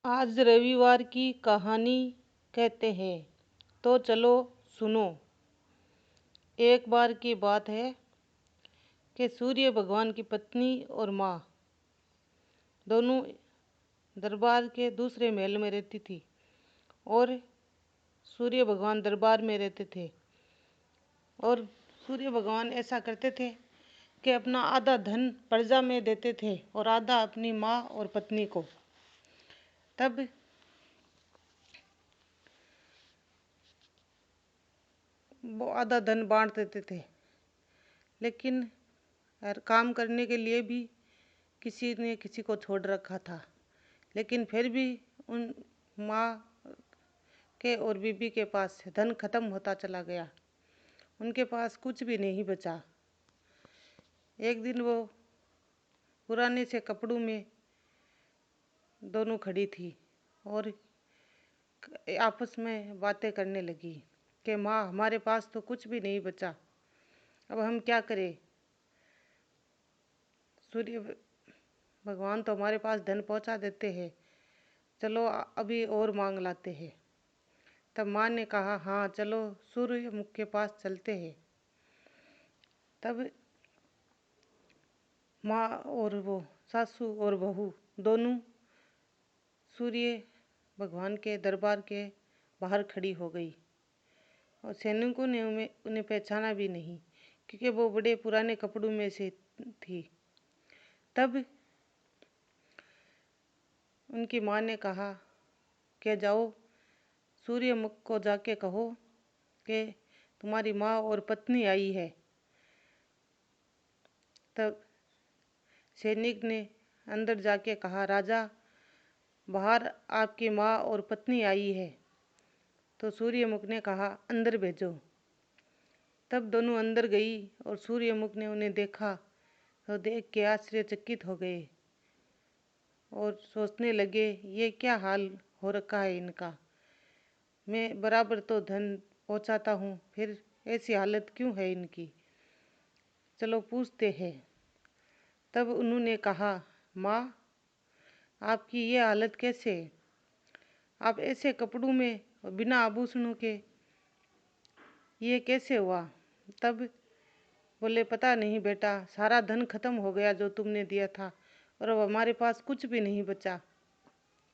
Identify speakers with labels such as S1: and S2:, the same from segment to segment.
S1: आज रविवार की कहानी कहते हैं। तो चलो सुनो। एक बार की बात है कि सूर्य भगवान की पत्नी और माँ दोनों दरबार के दूसरे महल में रहती थी और सूर्य भगवान दरबार में रहते थे। और सूर्य भगवान ऐसा करते थे कि अपना आधा धन प्रजा में देते थे और आधा अपनी माँ और पत्नी को। तब वो आधा धन बांट देते थे, लेकिन हर काम करने के लिए भी किसी ने किसी को छोड़ रखा था। लेकिन फिर भी उन माँ के और बीबी के पास धन खत्म होता चला गया। उनके पास कुछ भी नहीं बचा। एक दिन वो पुराने से कपड़ों में दोनों खड़ी थी और आपस में बातें करने लगी कि माँ, हमारे पास तो कुछ भी नहीं बचा, अब हम क्या करें। सूर्य भगवान तो हमारे पास धन पहुँचा देते हैं, चलो अभी और मांग लाते हैं। तब माँ ने कहा, हाँ चलो सूर्य मुख के पास चलते हैं। तब माँ और वो सासू और बहू दोनों सूर्य भगवान के दरबार के बाहर खड़ी हो गई और सैनिकों ने उन्हें पहचाना भी नहीं, क्योंकि वो बड़े पुराने कपड़ों में से थी। तब उनकी माँ ने कहा कि जाओ सूर्यमुख को जाके कहो कि तुम्हारी माँ और पत्नी आई है। तब सैनिक ने अंदर जाके कहा, राजा, बाहर आपकी माँ और पत्नी आई है। तो सूर्यमुख ने कहा, अंदर भेजो। तब दोनों अंदर गई और सूर्यमुख ने उन्हें देखा तो देख के आश्चर्यचकित हो गए और सोचने लगे, ये क्या हाल हो रखा है इनका। मैं बराबर तो धन पहुंचाता हूँ, फिर ऐसी हालत क्यों है इनकी, चलो पूछते हैं। तब उन्होंने कहा, माँ, आपकी ये हालत कैसे है? आप ऐसे कपड़ों में और बिना आभूषणों के ये कैसे हुआ? तब बोले, पता नहीं बेटा, सारा धन खत्म हो गया जो तुमने दिया था और अब हमारे पास कुछ भी नहीं बचा,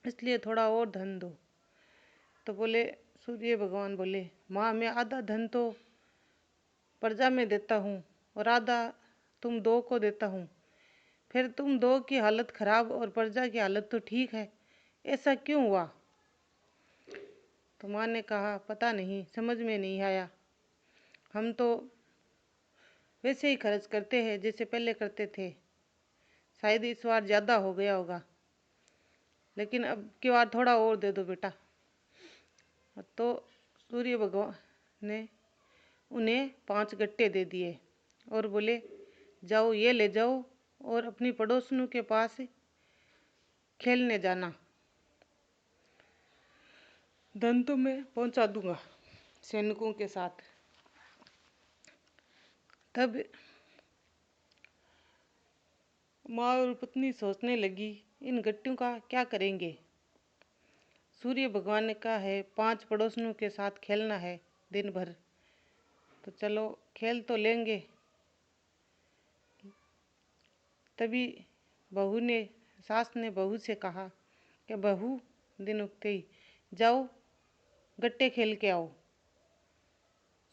S1: इसलिए थोड़ा और धन दो। तो बोले सूर्य भगवान बोले, माँ, मैं आधा धन तो प्रजा में देता हूँ और आधा तुम दो को देता हूँ, फिर तुम दो की हालत खराब और प्रजा की हालत तो ठीक है, ऐसा क्यों हुआ? तो माँ ने कहा, पता नहीं, समझ में नहीं आया। हम तो वैसे ही खर्च करते हैं जैसे पहले करते थे, शायद इस बार ज़्यादा हो गया होगा, लेकिन अब की बार थोड़ा और दे दो बेटा। तो सूर्य भगवान ने उन्हें 5 गट्टे दे दिए और बोले, जाओ ये ले जाओ और अपनी पड़ोसियों के पास खेलने जाना, धन तो मैं पहुंचा दूंगा सैनिकों के साथ। तब माँ और पत्नी सोचने लगी, इन गट्टियों का क्या करेंगे। सूर्य भगवान ने कहा है 5 पड़ोसियों के साथ खेलना है दिन भर, तो चलो खेल तो लेंगे। तभी सास ने बहू से कहा कि बहू, दिन उगते ही जाओ गट्टे खेल के आओ।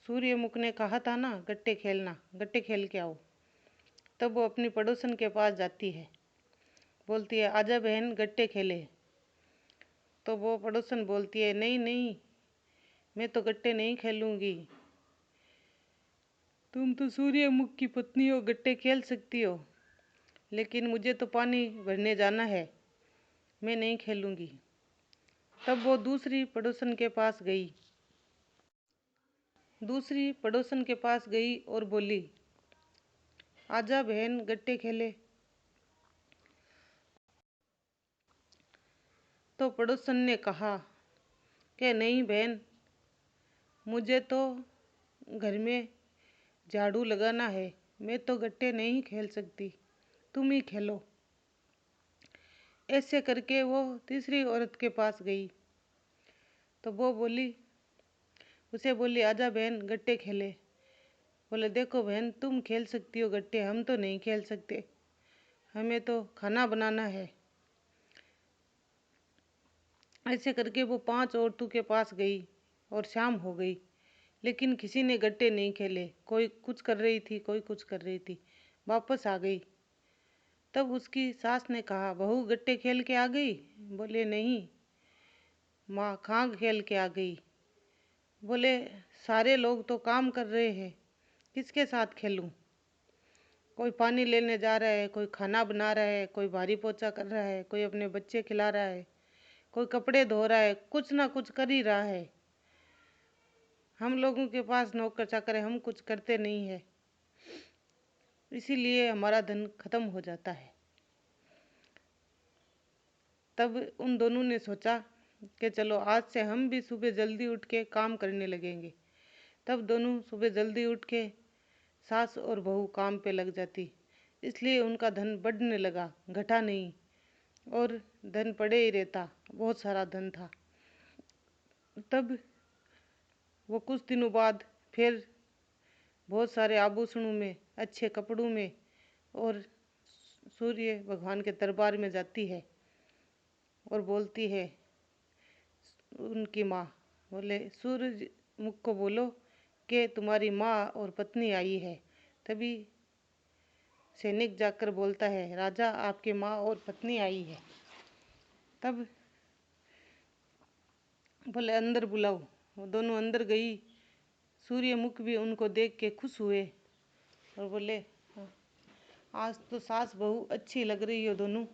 S1: सूर्यमुख ने कहा था ना गट्टे खेलना, गट्टे खेल के आओ। तब वो अपनी पड़ोसन के पास जाती है, बोलती है, आजा बहन गट्टे खेले। तो वो पड़ोसन बोलती है, नहीं नहीं, मैं तो गट्टे नहीं खेलूंगी, तुम तो सूर्यमुख की पत्नी हो, गट्टे खेल सकती हो, लेकिन मुझे तो पानी भरने जाना है, मैं नहीं खेलूंगी। तब वो दूसरी पड़ोसन के पास गई और बोली, आजा बहन गट्टे खेले। तो पड़ोसन ने कहा कि नहीं बहन, मुझे तो घर में झाड़ू लगाना है, मैं तो गट्टे नहीं खेल सकती, तुम ही खेलो। ऐसे करके वो तीसरी औरत के पास गई तो वो उसे बोली, आजा बहन गट्टे खेले। बोले, देखो बहन, तुम खेल सकती हो गट्टे, हम तो नहीं खेल सकते, हमें तो खाना बनाना है। ऐसे करके वो 5 औरतों के पास गई और शाम हो गई, लेकिन किसी ने गट्टे नहीं खेले। कोई कुछ कर रही थी, कोई कुछ कर रही थी। वापस आ गई। तब उसकी सास ने कहा, बहू गट्टे खेल के आ गई? बोले, नहीं माँ, कहाँ खेल के आ गई? बोले, सारे लोग तो काम कर रहे हैं, किसके साथ खेलूं? कोई पानी लेने जा रहा है, कोई खाना बना रहा है, कोई भारी पोछा कर रहा है, कोई अपने बच्चे खिला रहा है, कोई कपड़े धो रहा है, कुछ ना कुछ कर ही रहा है। हम लोगों के पास नौकर चाकर है, हम कुछ करते नहीं है, इसीलिए हमारा धन खत्म हो जाता है। तब उन दोनों ने सोचा कि चलो आज से हम भी सुबह जल्दी उठ के काम करने लगेंगे। तब दोनों सुबह जल्दी उठ के सास और बहू काम पे लग जाती, इसलिए उनका धन बढ़ने लगा, घटा नहीं, और धन पड़े ही रहता, बहुत सारा धन था। तब वो कुछ दिनों बाद फिर बहुत सारे आभूषणों में, अच्छे कपड़ों में और सूर्य भगवान के दरबार में जाती है और बोलती है उनकी माँ, बोले, सूरज मुख को बोलो कि तुम्हारी माँ और पत्नी आई है। तभी सैनिक जाकर बोलता है, राजा आपकी माँ और पत्नी आई है। तब बोले, अंदर बुलाओ। वो दोनों अंदर गई। सूर्यमुख भी उनको देख के खुश हुए और बोले, "हाँ, आज तो सास बहू अच्छी लग रही हो दोनों,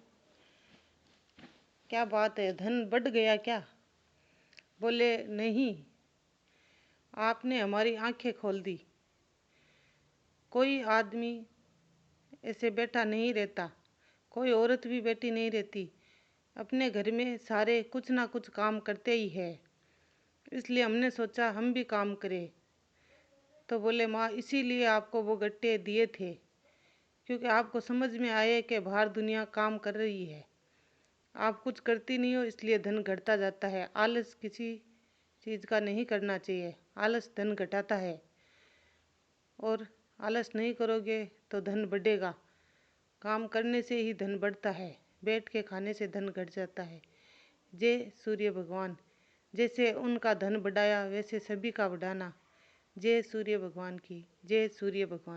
S1: क्या बात है, धन बढ़ गया क्या?" बोले, नहीं, आपने हमारी आंखें खोल दी। कोई आदमी ऐसे बैठा नहीं रहता, कोई औरत भी बैठी नहीं रहती, अपने घर में सारे कुछ ना कुछ काम करते ही है, इसलिए हमने सोचा हम भी काम करें। तो बोले, माँ, इसीलिए आपको वो गट्टे दिए थे, क्योंकि आपको समझ में आए कि बाहर दुनिया काम कर रही है, आप कुछ करती नहीं हो, इसलिए धन घटता जाता है। आलस किसी चीज़ का नहीं करना चाहिए, आलस धन घटाता है, और आलस नहीं करोगे तो धन बढ़ेगा। काम करने से ही धन बढ़ता है, बैठ के खाने से धन घट जाता है। जय सूर्य भगवान। जैसे उनका धन बढ़ाया वैसे सभी का बढ़ाना। जय सूर्य भगवान की, जय सूर्य भगवान।